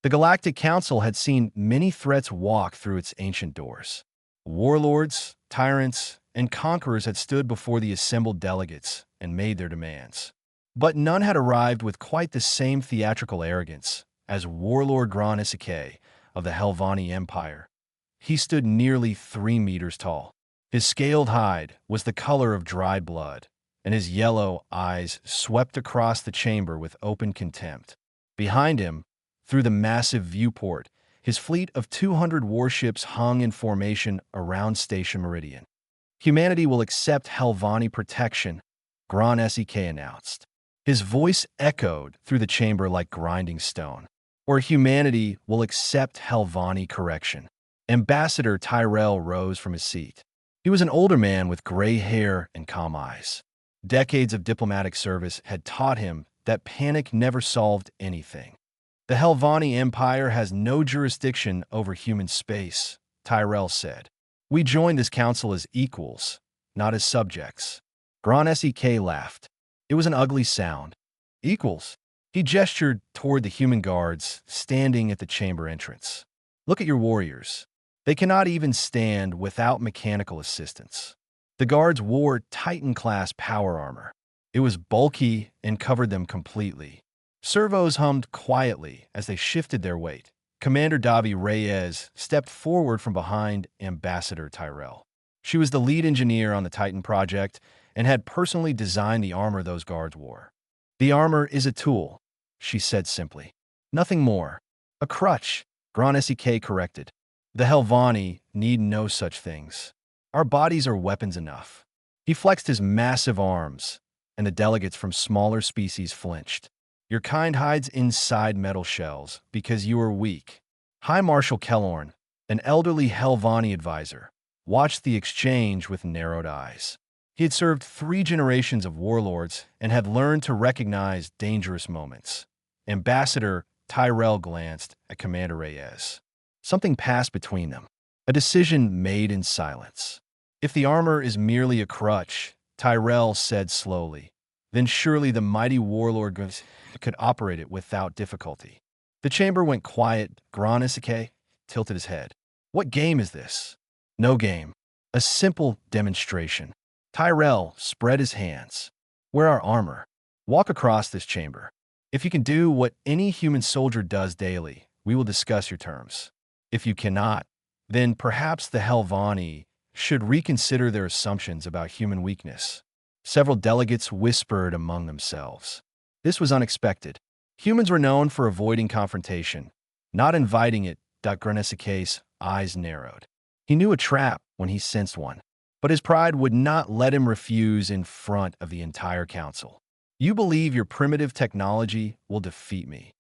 The Galactic Council had seen many threats walk through its ancient doors. Warlords, tyrants, and conquerors had stood before the assembled delegates and made their demands. But none had arrived with quite the same theatrical arrogance as Warlord Gron Isike of the Helvani Empire. He stood nearly 3 meters tall. His scaled hide was the color of dried blood, and his yellow eyes swept across the chamber with open contempt. Behind him, through the massive viewport, his fleet of 200 warships hung in formation around Station Meridian. Humanity will accept Helvani protection, Gron Sek announced. His voice echoed through the chamber like grinding stone. Or humanity will accept Helvani correction. Ambassador Tyrell rose from his seat. He was an older man with gray hair and calm eyes. Decades of diplomatic service had taught him that panic never solved anything. The Helvani Empire has no jurisdiction over human space, Tyrell said. We joined this council as equals, not as subjects. Gron Sek laughed. It was an ugly sound. Equals? He gestured toward the human guards standing at the chamber entrance. Look at your warriors. They cannot even stand without mechanical assistance. The guards wore Titan-class power armor. It was bulky and covered them completely. Servos hummed quietly as they shifted their weight. Commander Davi Reyes stepped forward from behind Ambassador Tyrell. She was the lead engineer on the Titan project and had personally designed the armor those guards wore. The armor is a tool, she said simply. Nothing more. A crutch, Gron Sek corrected. The Helvani need no such things. Our bodies are weapons enough. He flexed his massive arms, and the delegates from smaller species flinched. Your kind hides inside metal shells because you are weak. High Marshal Kellorn, an elderly Helvani advisor, watched the exchange with narrowed eyes. He had served 3 generations of warlords and had learned to recognize dangerous moments. Ambassador Tyrell glanced at Commander Reyes. Something passed between them, a decision made in silence. If the armor is merely a crutch, Tyrell said slowly, then surely the mighty warlord could operate it without difficulty. The chamber went quiet. Gron Sek tilted his head. What game is this? No game. A simple demonstration. Tyrell spread his hands. Wear our armor. Walk across this chamber. If you can do what any human soldier does daily, we will discuss your terms. If you cannot, then perhaps the Helvani should reconsider their assumptions about human weakness. Several delegates whispered among themselves. This was unexpected. Humans were known for avoiding confrontation, not inviting it. Gron Sek's eyes narrowed. He knew a trap when he sensed one, but his pride would not let him refuse in front of the entire council. You believe your primitive technology will defeat me.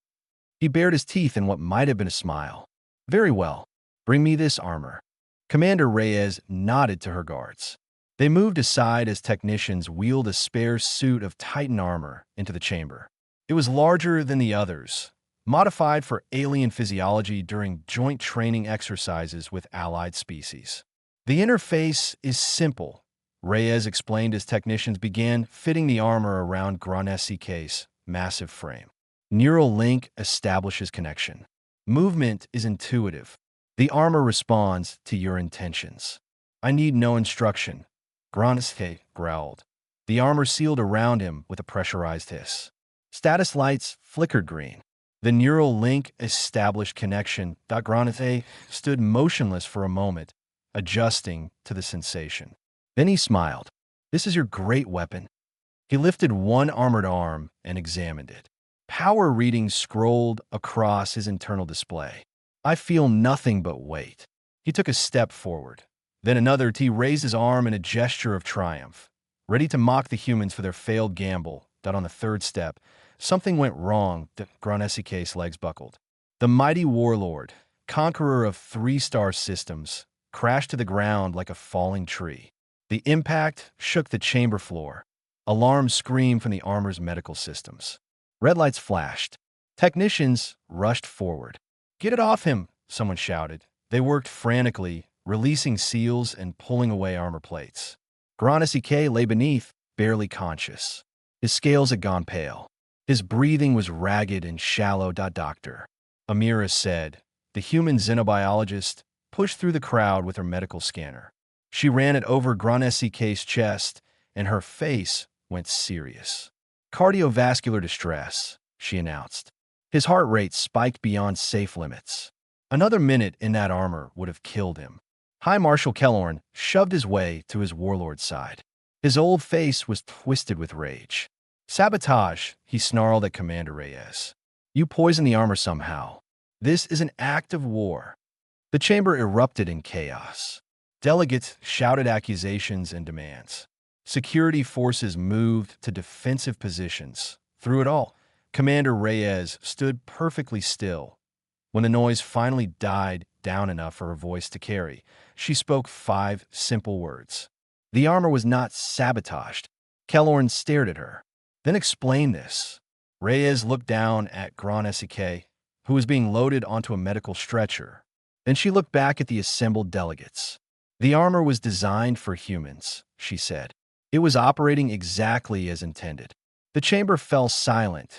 He bared his teeth in what might have been a smile. Very well. Bring me this armor. Commander Reyes nodded to her guards. They moved aside as technicians wheeled a spare suit of Titan armor into the chamber. It was larger than the others, modified for alien physiology during joint training exercises with allied species. The interface is simple, Reyes explained as technicians began fitting the armor around Gron Sek's massive frame. Neural link establishes connection. Movement is intuitive. The armor responds to your intentions. I need no instruction, Gron Sek growled. The armor sealed around him with a pressurized hiss. Status lights flickered green. The neural link established connection. Gron Sek stood motionless for a moment, adjusting to the sensation. Then he smiled. This is your great weapon. He lifted one armored arm and examined it. Power readings scrolled across his internal display. I feel nothing but weight. He took a step forward. Then another. He raised his arm in a gesture of triumph, ready to mock the humans for their failed gamble. On the third step, something went wrong. Gron Sek's legs buckled. The mighty warlord, conqueror of 3-star systems, crashed to the ground like a falling tree. The impact shook the chamber floor. Alarms screamed from the armor's medical systems. Red lights flashed. Technicians rushed forward. Get it off him, someone shouted. They worked frantically, releasing seals and pulling away armor plates. Gron Sek lay beneath, barely conscious. His scales had gone pale. His breathing was ragged and shallow. Doctor. Amira said. The human xenobiologist pushed through the crowd with her medical scanner. She ran it over Gronesica's chest, and her face went serious. Cardiovascular distress, she announced. His heart rate spiked beyond safe limits. Another minute in that armor would have killed him. High Marshal Kellorn shoved his way to his warlord's side. His old face was twisted with rage. Sabotage, he snarled at Commander Reyes. You poisoned the armor somehow. This is an act of war. The chamber erupted in chaos. Delegates shouted accusations and demands. Security forces moved to defensive positions. Through it all, Commander Reyes stood perfectly still. When the noise finally died down enough for her voice to carry, she spoke 5 simple words. The armor was not sabotaged. Kellorn stared at her. Then explain this. Reyes looked down at Gronesica, who was being loaded onto a medical stretcher. Then she looked back at the assembled delegates. The armor was designed for humans, she said. It was operating exactly as intended. The chamber fell silent.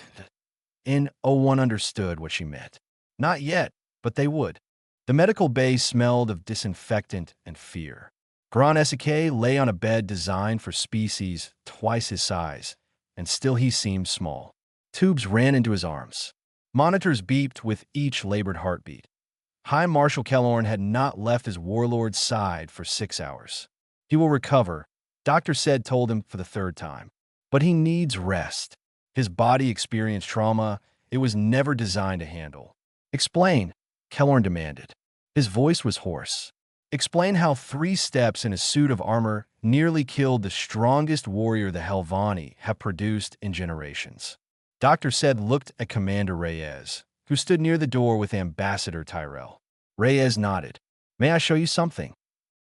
No one understood what she meant. Not yet, but they would. The medical bay smelled of disinfectant and fear. Gronesica lay on a bed designed for species twice his size, and still he seemed small. Tubes ran into his arms. Monitors beeped with each labored heartbeat. High Marshal Kellorn had not left his warlord's side for 6 hours. He will recover, Dr. Said told him for the 3rd time. But he needs rest. His body experienced trauma it was never designed to handle. Explain, Kellorn demanded. His voice was hoarse. Explain how 3 steps in a suit of armor nearly killed the strongest warrior the Helvani have produced in generations. Dr. Said looked at Commander Reyes, who stood near the door with Ambassador Tyrell. Reyes nodded. May I show you something?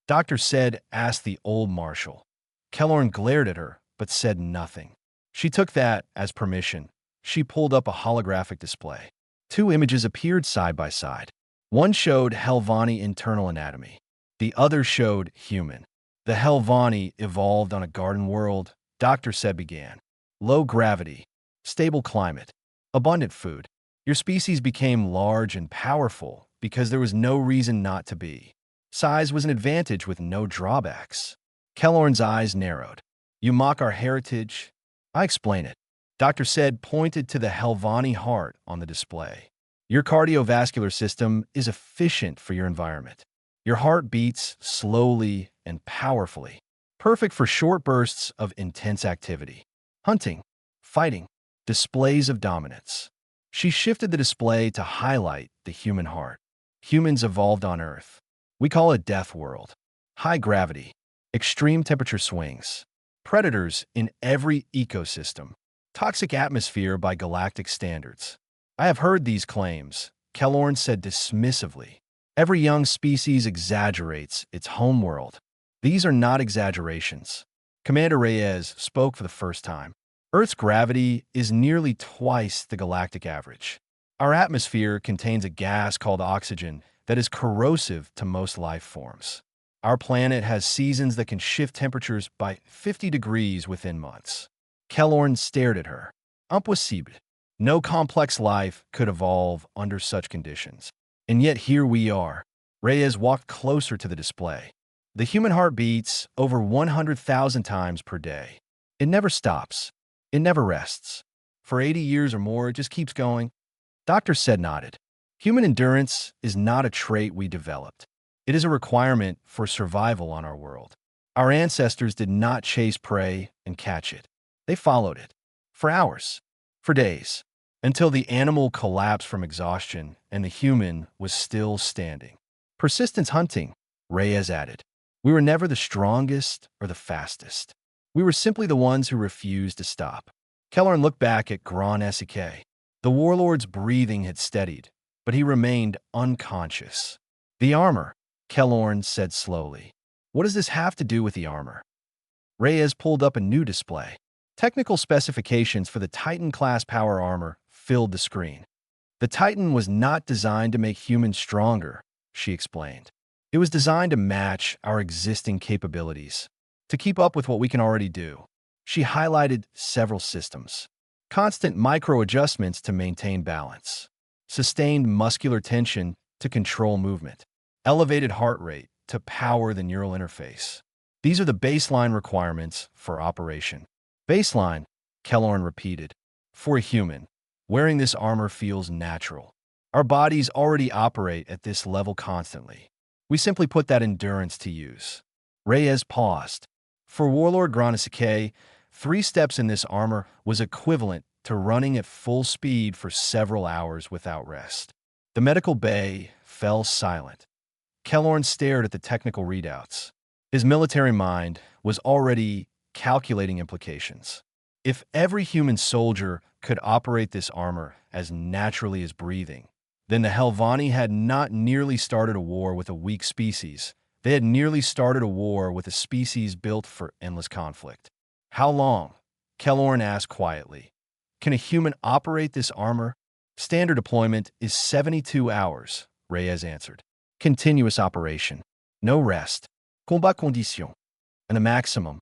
Dr. Said asked the old marshal. Kellorn glared at her, but said nothing. She took that as permission. She pulled up a holographic display. 2 images appeared side by side. One showed Helvani internal anatomy. The other showed human. The Helvani evolved on a garden world, Dr. Said began. Low gravity, stable climate, abundant food. Your species became large and powerful because there was no reason not to be. Size was an advantage with no drawbacks. Kellorn's eyes narrowed. You mock our heritage? I explain it. Dr. Said pointed to the Helvani heart on the display. Your cardiovascular system is efficient for your environment. Your heart beats slowly and powerfully, perfect for short bursts of intense activity. Hunting, fighting, displays of dominance. She shifted the display to highlight the human heart. Humans evolved on Earth. We call it deathworld. High gravity, extreme temperature swings, predators in every ecosystem, toxic atmosphere by galactic standards. I have heard these claims, Kellorn said dismissively. Every young species exaggerates its homeworld. These are not exaggerations. Commander Reyes spoke for the first time. Earth's gravity is nearly twice the galactic average. Our atmosphere contains a gas called oxygen that is corrosive to most life forms. Our planet has seasons that can shift temperatures by 50 degrees within months. Kellorn stared at her. Impossible. No complex life could evolve under such conditions. And yet here we are. Reyes walked closer to the display. The human heart beats over 100,000 times per day. It never stops. It never rests. For 80 years or more, it just keeps going. Dr. Said nodded. Human endurance is not a trait we developed. It is a requirement for survival on our world. Our ancestors did not chase prey and catch it. They followed it. For hours. For days. Until the animal collapsed from exhaustion and the human was still standing. Persistence hunting, Reyes added. We were never the strongest or the fastest. We were simply the ones who refused to stop. Kellorn looked back at Gronesica. The warlord's breathing had steadied, but he remained unconscious. The armor, Kellorn said slowly. What does this have to do with the armor? Reyes pulled up a new display. Technical specifications for the Titan-class power armor filled the screen. The Titan was not designed to make humans stronger, she explained. It was designed to match our existing capabilities, to keep up with what we can already do. She highlighted several systems. Constant micro-adjustments to maintain balance. sustained muscular tension to control movement, elevated heart rate to power the neural interface. These are the baseline requirements for operation. Baseline, Kellorn repeated. For a human, wearing this armor feels natural. Our bodies already operate at this level constantly. We simply put that endurance to use. Reyes paused. For Warlord Granasike, 3 steps in this armor was equivalent to running at full speed for several hours without rest. The medical bay fell silent. Kellorn stared at the technical readouts. His military mind was already calculating implications. If every human soldier could operate this armor as naturally as breathing, then the Helvani had not nearly started a war with a weak species. They had nearly started a war with a species built for endless conflict. How long? Kellorn asked quietly. Can a human operate this armor? Standard deployment is 72 hours, Reyes answered. Continuous operation. No rest. Combat condition. And the maximum.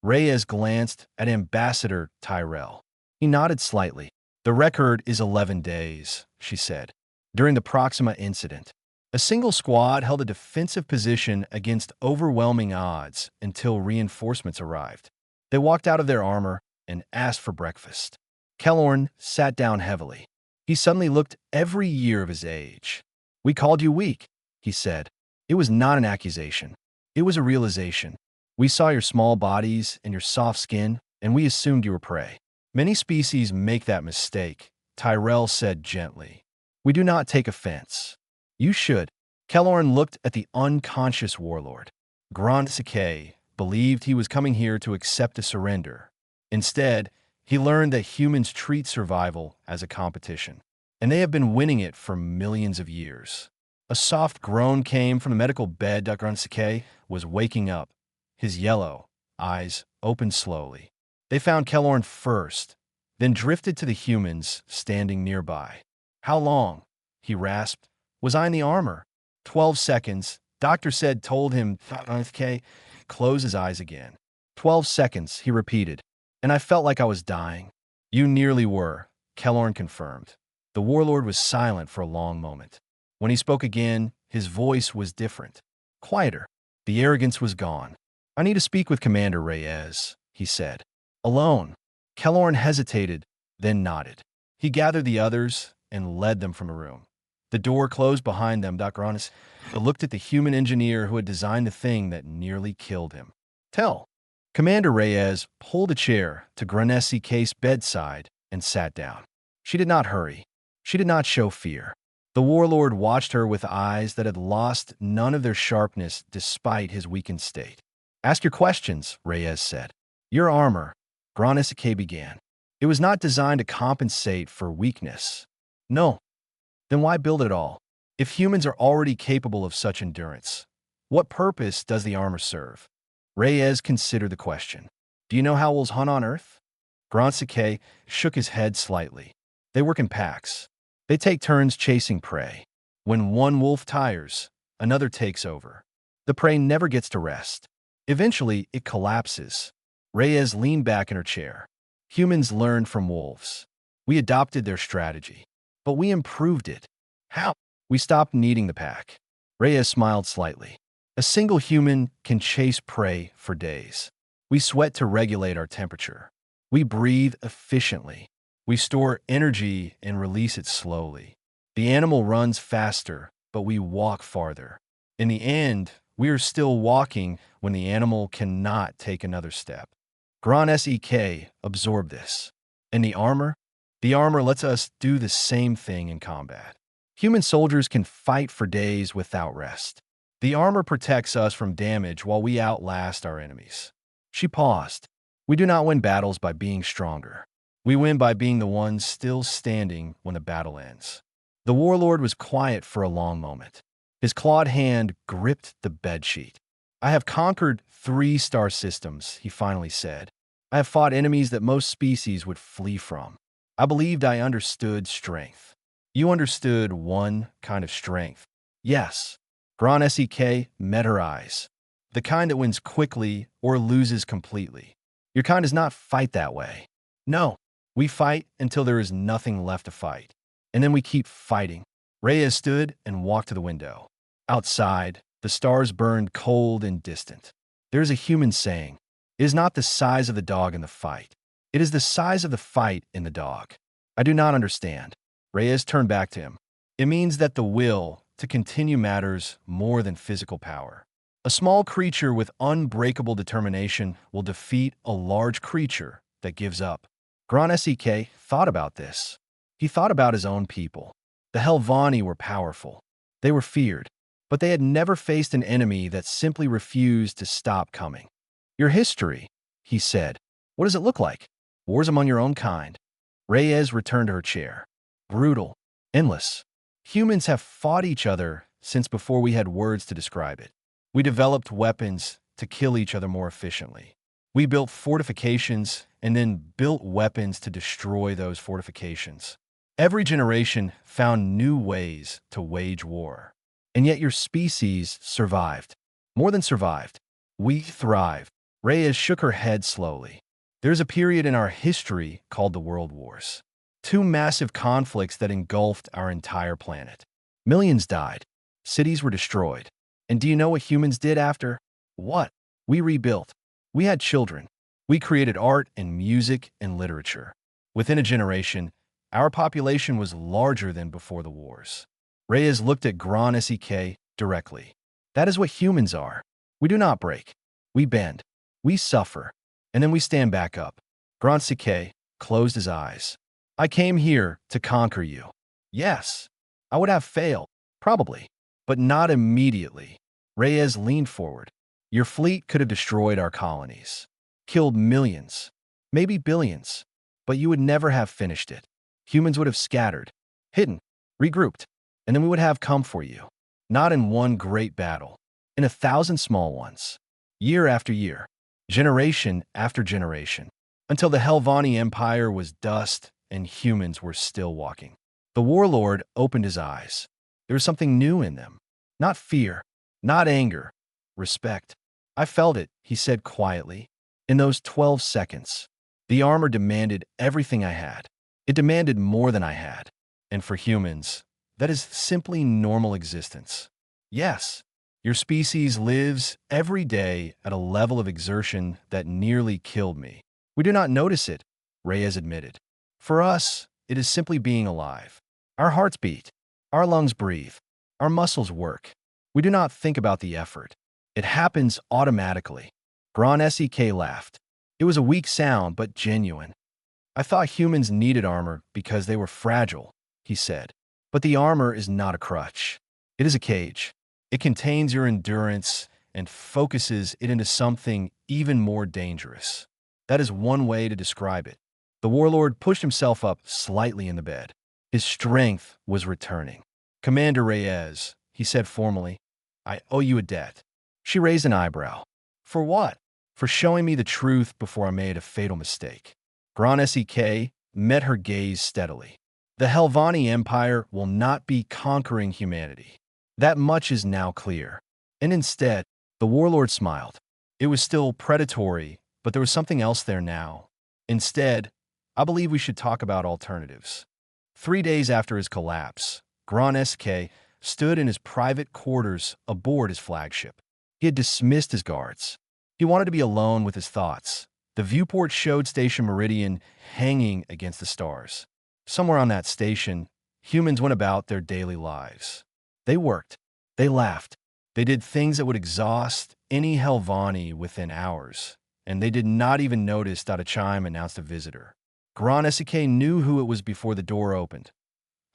Reyes glanced at Ambassador Tyrell. He nodded slightly. The record is 11 days, she said. During the Proxima incident, a single squad held a defensive position against overwhelming odds until reinforcements arrived. They walked out of their armor and asked for breakfast. Kellorn sat down heavily. He suddenly looked every year of his age. We called you weak, he said. It was not an accusation. It was a realization. We saw your small bodies and your soft skin, and we assumed you were prey. Many species make that mistake, Tyrell said gently. We do not take offense. You should. Kellorn looked at the unconscious warlord. Grand Sake believed he was coming here to accept a surrender. Instead, he learned that humans treat survival as a competition, and they have been winning it for millions of years. A soft groan came from the medical bed. Grand Sake was waking up. His yellow eyes opened slowly. They found Kellorn first, then drifted to the humans standing nearby. How long? He rasped. Was I in the armor? 12 seconds. Doctor said told him, close his eyes again. 12 seconds, he repeated. And I felt like I was dying. You nearly were, Kellorn confirmed. The warlord was silent for a long moment. When he spoke again, his voice was different. Quieter. The arrogance was gone. I need to speak with Commander Reyes, he said. Alone. Kellorn hesitated, then nodded. He gathered the others and led them from the room. The door closed behind them. Dr. Honest looked at the human engineer who had designed the thing that nearly killed him. Tell. Commander Reyes pulled a chair to Granesi Case's bedside and sat down. She did not hurry. She did not show fear. The warlord watched her with eyes that had lost none of their sharpness despite his weakened state. Ask your questions, Reyes said. Your armor, Granesi began. It was not designed to compensate for weakness. No. Then why build it all? If humans are already capable of such endurance, what purpose does the armor serve? Reyes considered the question. Do you know how wolves hunt on Earth? Gransi shook his head slightly. They work in packs. They take turns chasing prey. When one wolf tires, another takes over. The prey never gets to rest. Eventually, it collapses. Reyes leaned back in her chair. Humans learned from wolves. We adopted their strategy. But we improved it. How? We stopped needing the pack. Reyes smiled slightly. A single human can chase prey for days. We sweat to regulate our temperature. We breathe efficiently. We store energy and release it slowly. The animal runs faster, but we walk farther. In the end, we are still walking when the animal cannot take another step. Gran Sek absorbed this. And the armor? The armor lets us do the same thing in combat. Human soldiers can fight for days without rest. The armor protects us from damage while we outlast our enemies. She paused. We do not win battles by being stronger. We win by being the ones still standing when the battle ends. The warlord was quiet for a long moment. His clawed hand gripped the bedsheet. I have conquered 3 star systems, he finally said. I have fought enemies that most species would flee from. I believed I understood strength. You understood one kind of strength. Yes. Gran Sek met her eyes. The kind that wins quickly or loses completely. Your kind does not fight that way. No, we fight until there is nothing left to fight. And then we keep fighting. Reyes stood and walked to the window. Outside, the stars burned cold and distant. There is a human saying, "It is not the size of the dog in the fight. It is the size of the fight in the dog." I do not understand. Reyes turned back to him. It means that the will to continue matters more than physical power. A small creature with unbreakable determination will defeat a large creature that gives up. Grand Sek thought about this. He thought about his own people. The Helvani were powerful. They were feared, but they had never faced an enemy that simply refused to stop coming. Your history, he said. What does it look like? Wars among your own kind. Reyes returned to her chair. Brutal, endless. Humans have fought each other since before we had words to describe it. We developed weapons to kill each other more efficiently. We built fortifications and then built weapons to destroy those fortifications. Every generation found new ways to wage war. And yet your species survived. More than survived. We thrived. Reyes shook her head slowly. There's a period in our history called the World Wars. Two massive conflicts that engulfed our entire planet. Millions died. Cities were destroyed. And do you know what humans did after? What? We rebuilt. We had children. We created art and music and literature. Within a generation, our population was larger than before the wars. Reyes looked at Grand Sek directly. That is what humans are. We do not break. We bend. We suffer. And then we stand back up. Grand Sek closed his eyes. I came here to conquer you. Yes, I would have failed, probably, but not immediately. Reyes leaned forward. Your fleet could have destroyed our colonies, killed millions, maybe billions, but you would never have finished it. Humans would have scattered, hidden, regrouped, and then we would have come for you. Not in one great battle, in 1,000 small ones, year after year, generation after generation, until the Helvani Empire was dust and humans were still walking. The Warlord opened his eyes. There was something new in them. Not fear, not anger, respect. I felt it, he said quietly. In those 12 seconds, the armor demanded everything I had. It demanded more than I had. And for humans, that is simply normal existence. Yes, your species lives every day at a level of exertion that nearly killed me. We do not notice it, Reyes admitted. For us, it is simply being alive. Our hearts beat, our lungs breathe, our muscles work. We do not think about the effort. It happens automatically. Grand Sek laughed. It was a weak sound, but genuine. I thought humans needed armor because they were fragile, he said. But the armor is not a crutch. It is a cage. It contains your endurance and focuses it into something even more dangerous. That is one way to describe it. The Warlord pushed himself up slightly in the bed. His strength was returning. Commander Reyes, he said formally, I owe you a debt. She raised an eyebrow. For what? For showing me the truth before I made a fatal mistake. Grand Sek met her gaze steadily. The Helvani Empire will not be conquering humanity. That much is now clear. And instead, the Warlord smiled. It was still predatory, but there was something else there now. Instead, I believe we should talk about alternatives. 3 days after his collapse, Grand Sek stood in his private quarters aboard his flagship. He had dismissed his guards. He wanted to be alone with his thoughts. The viewport showed Station Meridian hanging against the stars. Somewhere on that station, humans went about their daily lives. They worked. They laughed. They did things that would exhaust any Helvani within hours. And they did not even notice that a chime announced a visitor. Grand Sek knew who it was before the door opened.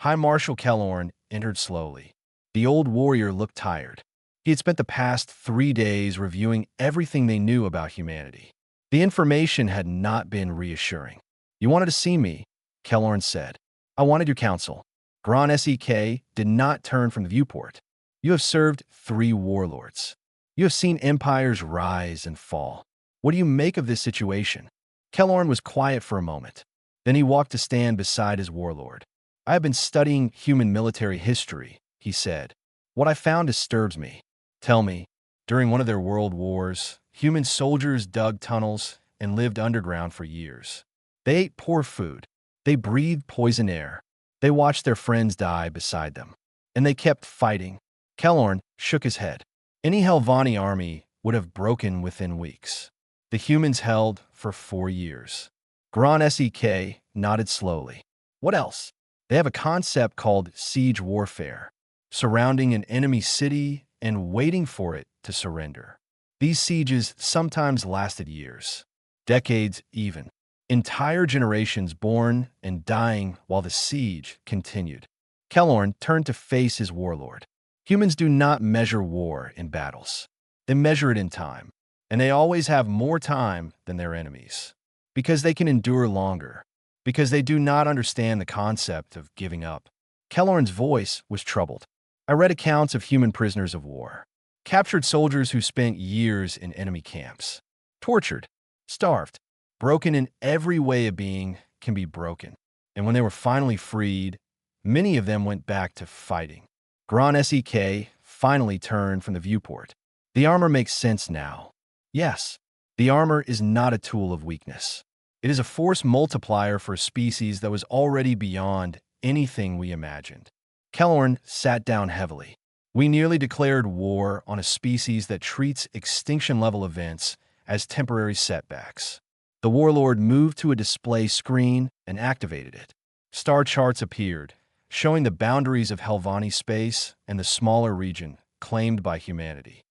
High Marshal Kellorn entered slowly. The old warrior looked tired. He had spent the past 3 days reviewing everything they knew about humanity. The information had not been reassuring. You wanted to see me, Kellorn said. I wanted your counsel. Grand Sek did not turn from the viewport. You have served 3 warlords. You have seen empires rise and fall. What do you make of this situation? Kellorn was quiet for a moment. Then he walked to stand beside his warlord. I have been studying human military history, he said. What I found disturbs me. Tell me, during one of their world wars, human soldiers dug tunnels and lived underground for years. They ate poor food. They breathed poison air. They watched their friends die beside them, and they kept fighting. Kellorn shook his head. Any Helvani army would have broken within weeks. The humans held for 4 years. Gron Sek nodded slowly. What else? They have a concept called siege warfare, surrounding an enemy city and waiting for it to surrender. These sieges sometimes lasted years, decades even. Entire generations born and dying while the siege continued. Kellorn turned to face his warlord. Humans do not measure war in battles. They measure it in time, and they always have more time than their enemies. Because they can endure longer. Because they do not understand the concept of giving up. Kellorn's voice was troubled. I read accounts of human prisoners of war. Captured soldiers who spent years in enemy camps. Tortured. Starved. Broken in every way a being can be broken. And when they were finally freed, many of them went back to fighting. Gron Sek finally turned from the viewport. The armor makes sense now. Yes, the armor is not a tool of weakness. It is a force multiplier for a species that was already beyond anything we imagined. Kellorn sat down heavily. We nearly declared war on a species that treats extinction-level events as temporary setbacks. The Warlord moved to a display screen and activated it. Star charts appeared, showing the boundaries of Helvani space and the smaller region claimed by humanity.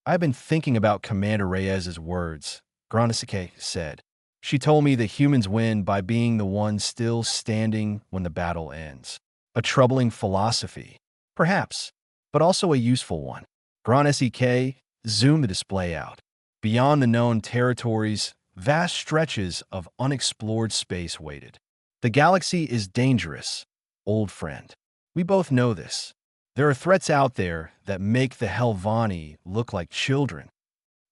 I've been thinking about Commander Reyes's words, Gron Sek said. She told me that humans win by being the ones still standing when the battle ends. A troubling philosophy, perhaps, but also a useful one. Gron Sek zoomed the display out. Beyond the known territories, vast stretches of unexplored space waited. The galaxy is dangerous, old friend. We both know this. There are threats out there that make the Helvani look like children.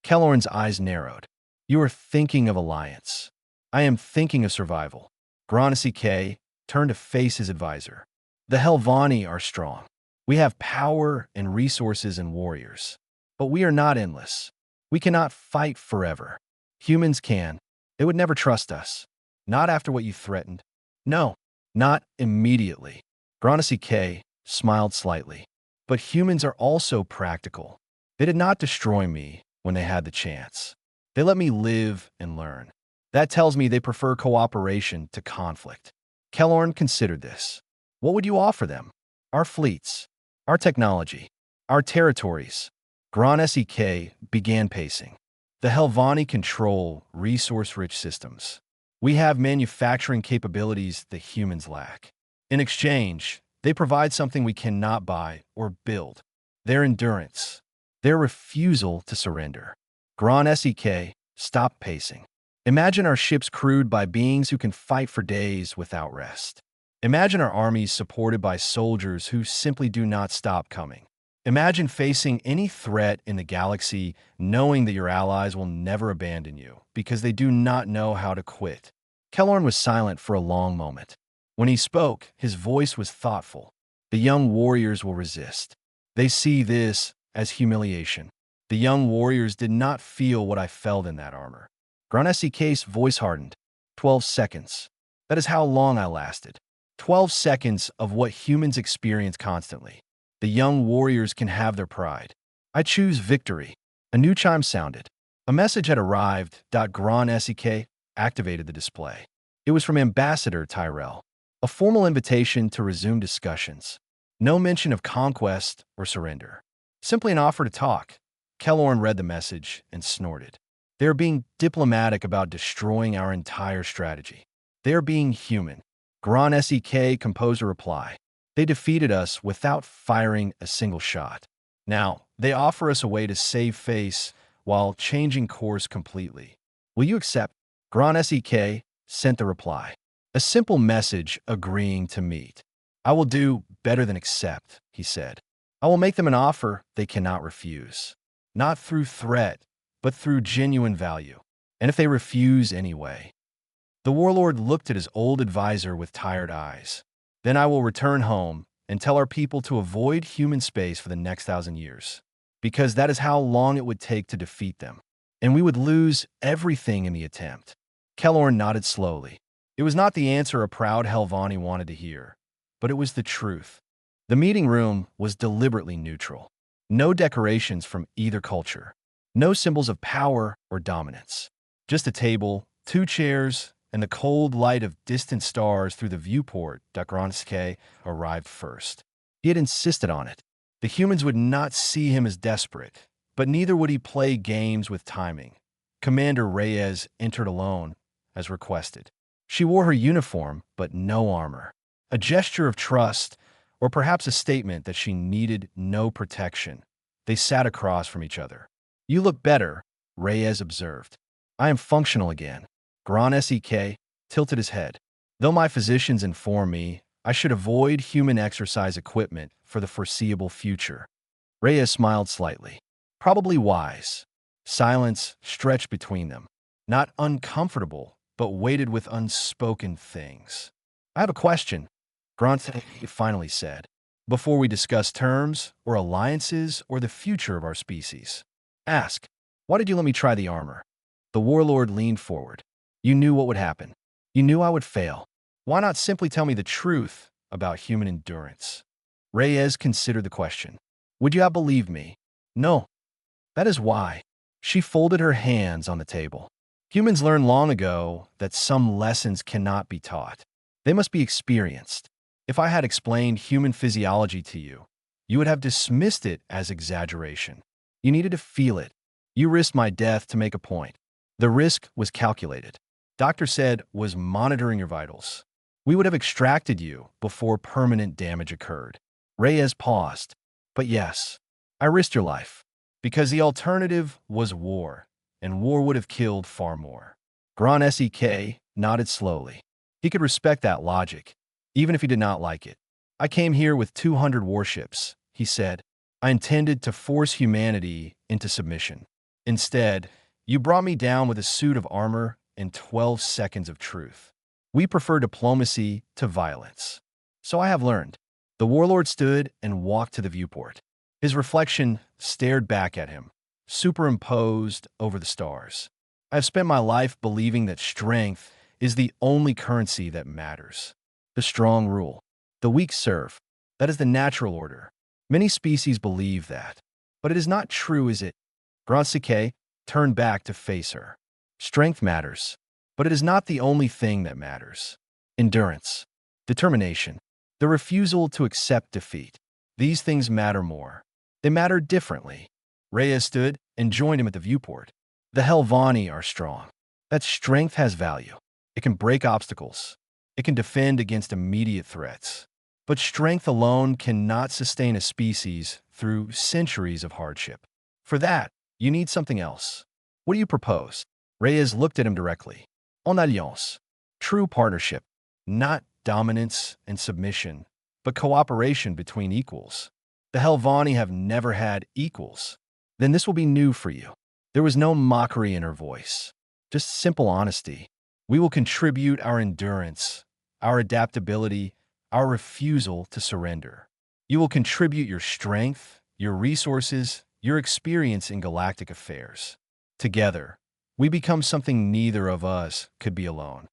Kellorn's eyes narrowed. You are thinking of alliance. I am thinking of survival. Gron Sek turned to face his advisor. The Helvani are strong. We have power and resources and warriors. But we are not endless. We cannot fight forever. Humans can. They would never trust us. Not after what you threatened. No, not immediately. Gron Sek smiled slightly. But humans are also practical. They did not destroy me when they had the chance. They let me live and learn. That tells me they prefer cooperation to conflict. Kellorn considered this. What would you offer them? Our fleets, our technology, our territories. Gron Sek began pacing. The Helvani control resource-rich systems. We have manufacturing capabilities that humans lack. In exchange, they provide something we cannot buy or build. Their endurance. Their refusal to surrender. Gron Sek stopped pacing. Imagine our ships crewed by beings who can fight for days without rest. Imagine our armies supported by soldiers who simply do not stop coming. Imagine facing any threat in the galaxy knowing that your allies will never abandon you because they do not know how to quit. Kellorn was silent for a long moment. When he spoke, his voice was thoughtful. The young warriors will resist. They see this as humiliation. The young warriors did not feel what I felt in that armor. Gron Sek's voice hardened. 12 seconds. That is how long I lasted. 12 seconds of what humans experience constantly. The young warriors can have their pride. I choose victory. A new chime sounded. A message had arrived. Gron Sek activated the display. It was from Ambassador Tyrell. A formal invitation to resume discussions. No mention of conquest or surrender. Simply an offer to talk. Kellorn read the message and snorted. They are being diplomatic about destroying our entire strategy. They are being human. Gron Sek composed a reply. They defeated us without firing a single shot. Now, they offer us a way to save face while changing course completely. Will you accept? Gron Sek sent the reply. A simple message agreeing to meet. I will do better than accept, he said. I will make them an offer they cannot refuse. Not through threat, but through genuine value. And if they refuse anyway? The Warlord looked at his old advisor with tired eyes. Then I will return home and tell our people to avoid human space for the next 1,000 years. Because that is how long it would take to defeat them. And we would lose everything in the attempt. Kellorn nodded slowly. It was not the answer a proud Helvani wanted to hear, but it was the truth. The meeting room was deliberately neutral. No decorations from either culture. No symbols of power or dominance. Just a table, two chairs, and the cold light of distant stars through the viewport. Gronske arrived first. He had insisted on it. The humans would not see him as desperate, but neither would he play games with timing. Commander Reyes entered alone, as requested. She wore her uniform, but no armor. A gesture of trust, or perhaps a statement that she needed no protection. They sat across from each other. "You look better," Reyes observed. "I am functional again." Sek tilted his head. "Though my physicians inform me I should avoid human exercise equipment for the foreseeable future." Reyes smiled slightly. "Probably wise." Silence stretched between them. Not uncomfortable, but weighted with unspoken things. "I have a question," Gronte finally said, "before we discuss terms or alliances or the future of our species. Ask, why did you let me try the armor?" The warlord leaned forward. "You knew what would happen. You knew I would fail. Why not simply tell me the truth about human endurance?" Reyes considered the question. "Would you have believed me?" "No. That is why." She folded her hands on the table. "Humans learned long ago that some lessons cannot be taught. They must be experienced. If I had explained human physiology to you, you would have dismissed it as exaggeration. You needed to feel it. You risked my death to make a point. The risk was calculated. Doctor said was monitoring your vitals. We would have extracted you before permanent damage occurred." Reyes paused. "But yes, I risked your life. Because the alternative was war, and war would have killed far more." Sek nodded slowly. He could respect that logic, even if he did not like it. "I came here with 200 warships," he said. "I intended to force humanity into submission. Instead, you brought me down with a suit of armor and 12 seconds of truth. We prefer diplomacy to violence. So I have learned." The warlord stood and walked to the viewport. His reflection stared back at him, superimposed over the stars. "I have spent my life believing that strength is the only currency that matters. The strong rule. The weak serve. That is the natural order. Many species believe that. But it is not true, is it?" Sek turned back to face her. "Strength matters, but it is not the only thing that matters. Endurance. Determination. The refusal to accept defeat. These things matter more. They matter differently." Reyes stood and joined him at the viewport. "The Helvani are strong. That strength has value. It can break obstacles. It can defend against immediate threats. But strength alone cannot sustain a species through centuries of hardship. For that, you need something else. What do you propose?" Reyes looked at him directly. "En alliance. True partnership. Not dominance and submission, but cooperation between equals. The Helvani have never had equals. Then this will be new for you." There was no mockery in her voice, just simple honesty. "We will contribute our endurance, our adaptability, our refusal to surrender. You will contribute your strength, your resources, your experience in galactic affairs. Together, we become something neither of us could be alone."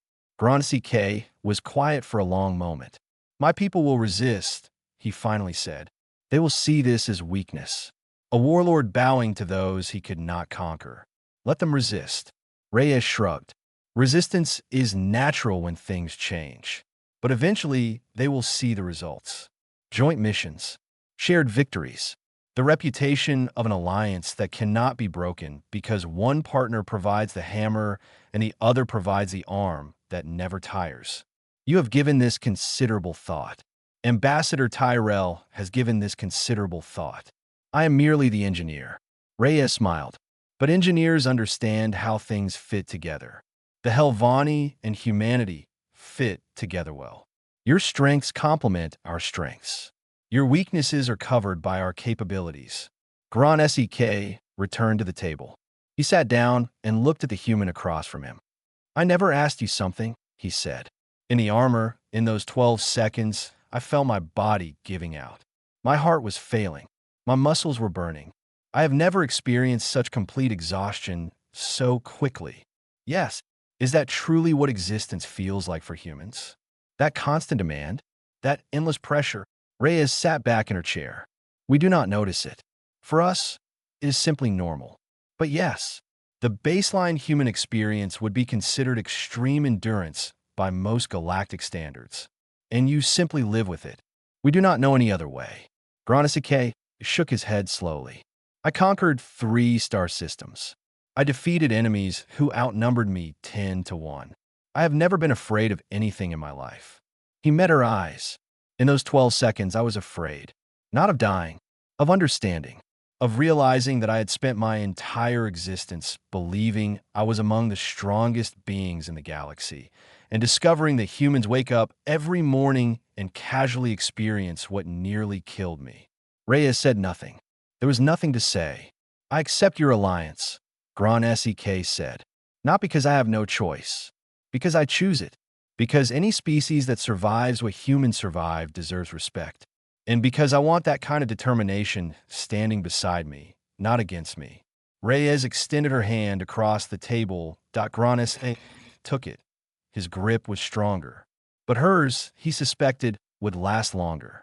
Sek was quiet for a long moment. "My people will resist," he finally said. "They will see this as weakness. A warlord bowing to those he could not conquer. Let them resist." Reyes shrugged. "Resistance is natural when things change. But eventually, they will see the results. Joint missions. Shared victories. The reputation of an alliance that cannot be broken because one partner provides the hammer and the other provides the arm that never tires. You have given this considerable thought. Ambassador Tyrell has given this considerable thought. I am merely the engineer." Reyes smiled. "But engineers understand how things fit together. The Helvani and humanity fit together well. Your strengths complement our strengths. Your weaknesses are covered by our capabilities." Sek returned to the table. He sat down and looked at the human across from him. "I never asked you something," he said. "In the armor, in those 12 seconds, I felt my body giving out. My heart was failing. My muscles were burning. I have never experienced such complete exhaustion so quickly. Yes, is that truly what existence feels like for humans? That constant demand? That endless pressure. Reyes sat back in her chair. We do not notice it. For us, it is simply normal. But yes, the baseline human experience would be considered extreme endurance by most galactic standards. And you simply live with it. We do not know any other way. Granasike shook his head slowly. I conquered 3 star systems. I defeated enemies who outnumbered me 10 to 1. I have never been afraid of anything in my life. He met her eyes. In those 12 seconds, I was afraid. Not of dying, of understanding, of realizing that I had spent my entire existence believing I was among the strongest beings in the galaxy, and discovering that humans wake up every morning and casually experience what nearly killed me. Reyes said nothing. There was nothing to say. I accept your alliance, Gran Sek said. Not because I have no choice, because I choose it. Because any species that survives what humans survive deserves respect. And because I want that kind of determination standing beside me, not against me. Reyes extended her hand across the table. Granis took it. His grip was stronger. But hers, he suspected, would last longer.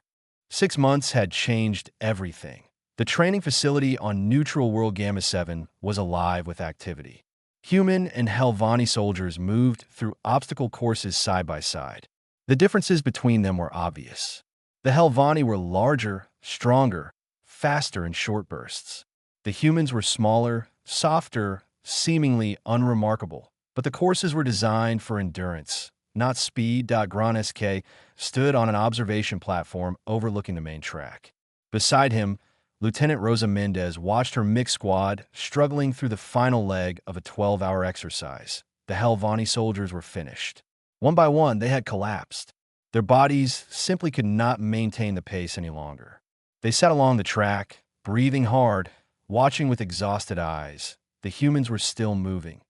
6 months had changed everything. The training facility on neutral world Gamma 7 was alive with activity. Human and Helvani soldiers moved through obstacle courses side by side. The differences between them were obvious. The Helvani were larger, stronger, faster in short bursts. The humans were smaller, softer, seemingly unremarkable. But the courses were designed for endurance, not speed. Gran SK stood on an observation platform overlooking the main track. Beside him, Lieutenant Rosa Mendez watched her mixed squad struggling through the final leg of a 12-hour exercise. The Helvani soldiers were finished. One by one, they had collapsed. Their bodies simply could not maintain the pace any longer. They sat along the track, breathing hard, watching with exhausted eyes. The humans were still moving.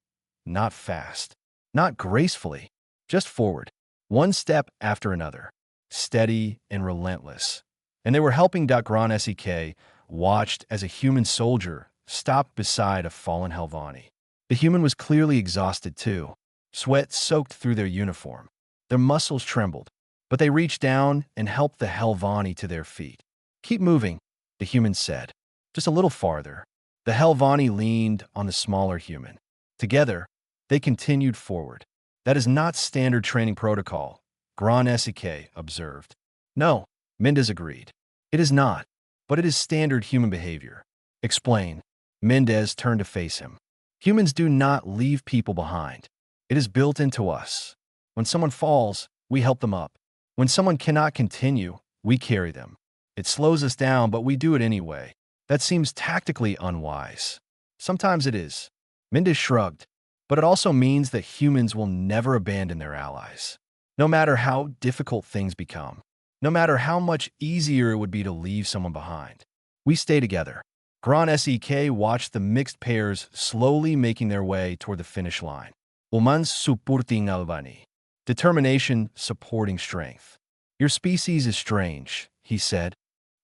Not fast, not gracefully, just forward, one step after another, steady and relentless. And they were helping Gran Sek watched as a human soldier stopped beside a fallen Helvani. The human was clearly exhausted too. Sweat soaked through their uniform. Their muscles trembled, but they reached down and helped the Helvani to their feet. Keep moving, the human said. Just a little farther. The Helvani leaned on the smaller human. Together, they continued forward. That is not standard training protocol, Gran Sek observed. No, Mendez agreed. It is not. But it is standard human behavior. Explain. Mendez turned to face him. Humans do not leave people behind. It is built into us. When someone falls, we help them up. When someone cannot continue, we carry them. It slows us down, but we do it anyway. That seems tactically unwise. Sometimes it is. Mendez shrugged. But it also means that humans will never abandon their allies. No matter how difficult things become. No matter how much easier it would be to leave someone behind. We stay together. Gran Sek watched the mixed pairs slowly making their way toward the finish line. Umans supporting Albani. Determination supporting strength. Your species is strange, he said.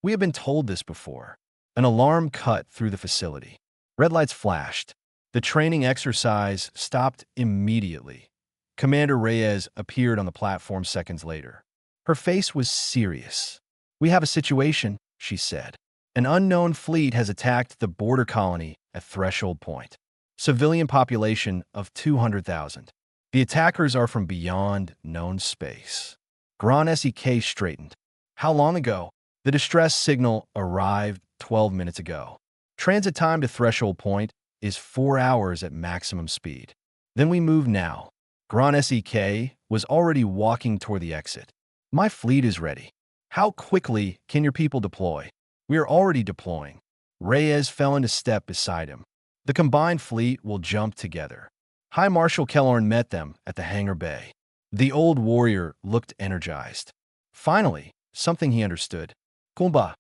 We have been told this before. An alarm cut through the facility. Red lights flashed. The training exercise stopped immediately. Commander Reyes appeared on the platform seconds later. Her face was serious. We have a situation, she said. An unknown fleet has attacked the border colony at Threshold Point. Civilian population of 200,000. The attackers are from beyond known space. Gran Sek straightened. How long ago? The distress signal arrived 12 minutes ago. Transit time to Threshold Point is 4 hours at maximum speed. Then we move now. Gran Sek was already walking toward the exit. My fleet is ready. How quickly can your people deploy? We are already deploying. Reyes fell into step beside him. The combined fleet will jump together. High Marshal Kellorn met them at the hangar bay. The old warrior looked energized. Finally, something he understood. Kumba.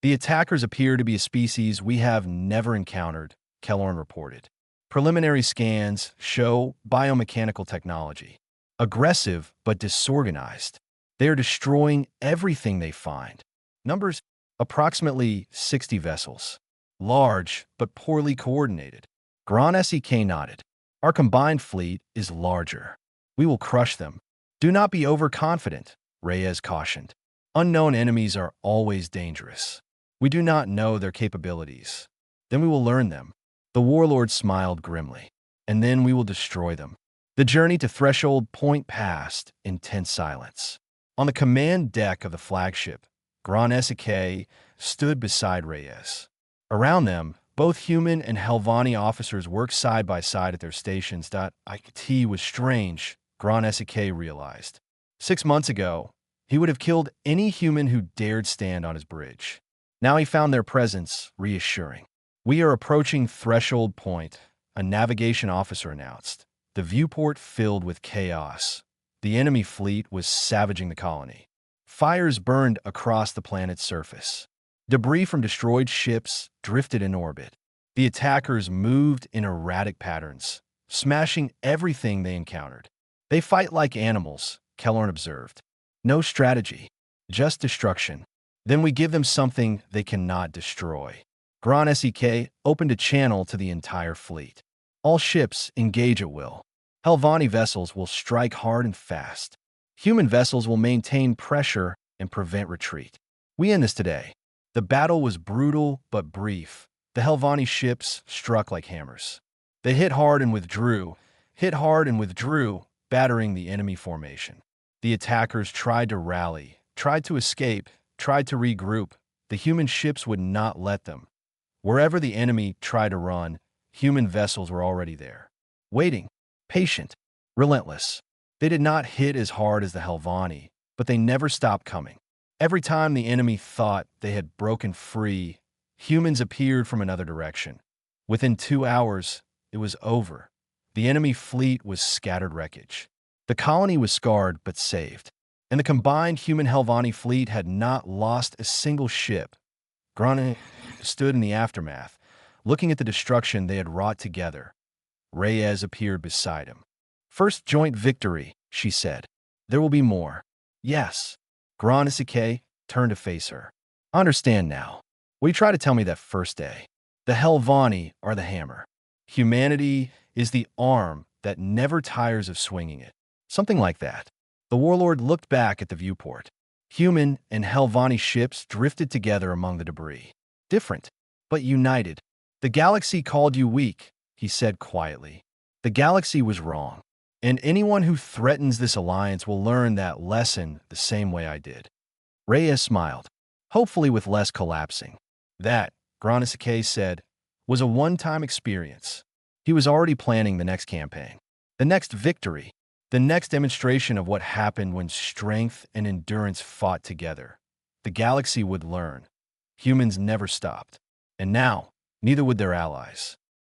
The attackers appear to be a species we have never encountered, Kellorn reported. Preliminary scans show biomechanical technology. Aggressive but disorganized. They are destroying everything they find. Numbers, approximately 60 vessels. Large, but poorly coordinated. Gran Sek nodded. Our combined fleet is larger. We will crush them. Do not be overconfident, Reyes cautioned. Unknown enemies are always dangerous. We do not know their capabilities. Then we will learn them. The warlord smiled grimly. And then we will destroy them. The journey to Threshold Point passed in tense silence. On the command deck of the flagship, Gran Esike stood beside Reyes. Around them, both human and Helvani officers worked side by side at their stations. It was strange, Gran Esike realized. 6 months ago, he would have killed any human who dared stand on his bridge. Now he found their presence reassuring. "We are approaching Threshold Point," a navigation officer announced. The viewport filled with chaos. The enemy fleet was savaging the colony. Fires burned across the planet's surface. Debris from destroyed ships drifted in orbit. The attackers moved in erratic patterns, smashing everything they encountered. "They fight like animals," Kellorn observed. "No strategy, just destruction. Then we give them something they cannot destroy." Gran Sek opened a channel to the entire fleet. "All ships engage at will. Helvani vessels will strike hard and fast. Human vessels will maintain pressure and prevent retreat. We end this today." The battle was brutal but brief. The Helvani ships struck like hammers. They hit hard and withdrew, battering the enemy formation. The attackers tried to rally, tried to escape, tried to regroup. The human ships would not let them. Wherever the enemy tried to run, human vessels were already there, waiting, patient, relentless. They did not hit as hard as the Helvani, but they never stopped coming. Every time the enemy thought they had broken free, humans appeared from another direction. Within 2 hours, it was over. The enemy fleet was scattered wreckage. The colony was scarred but saved, and the combined human Helvani fleet had not lost a single ship. Grane stood in the aftermath, looking at the destruction they had wrought together. Reyes appeared beside him. "First joint victory," she said. "There will be more." "Yes." Gran Sek turned to face her. "I understand now. What you tried to tell me that first day. The Helvani are the hammer. Humanity is the arm that never tires of swinging it." Something like that. The warlord looked back at the viewport. Human and Helvani ships drifted together among the debris. Different, but united. "The galaxy called you weak," he said quietly. "The galaxy was wrong. And anyone who threatens this alliance will learn that lesson the same way I did." Reyes smiled, hopefully with less collapsing. That, Gran Sek said, was a one-time experience. He was already planning the next campaign, the next victory, the next demonstration of what happened when strength and endurance fought together. The galaxy would learn. Humans never stopped. And now, neither would their allies.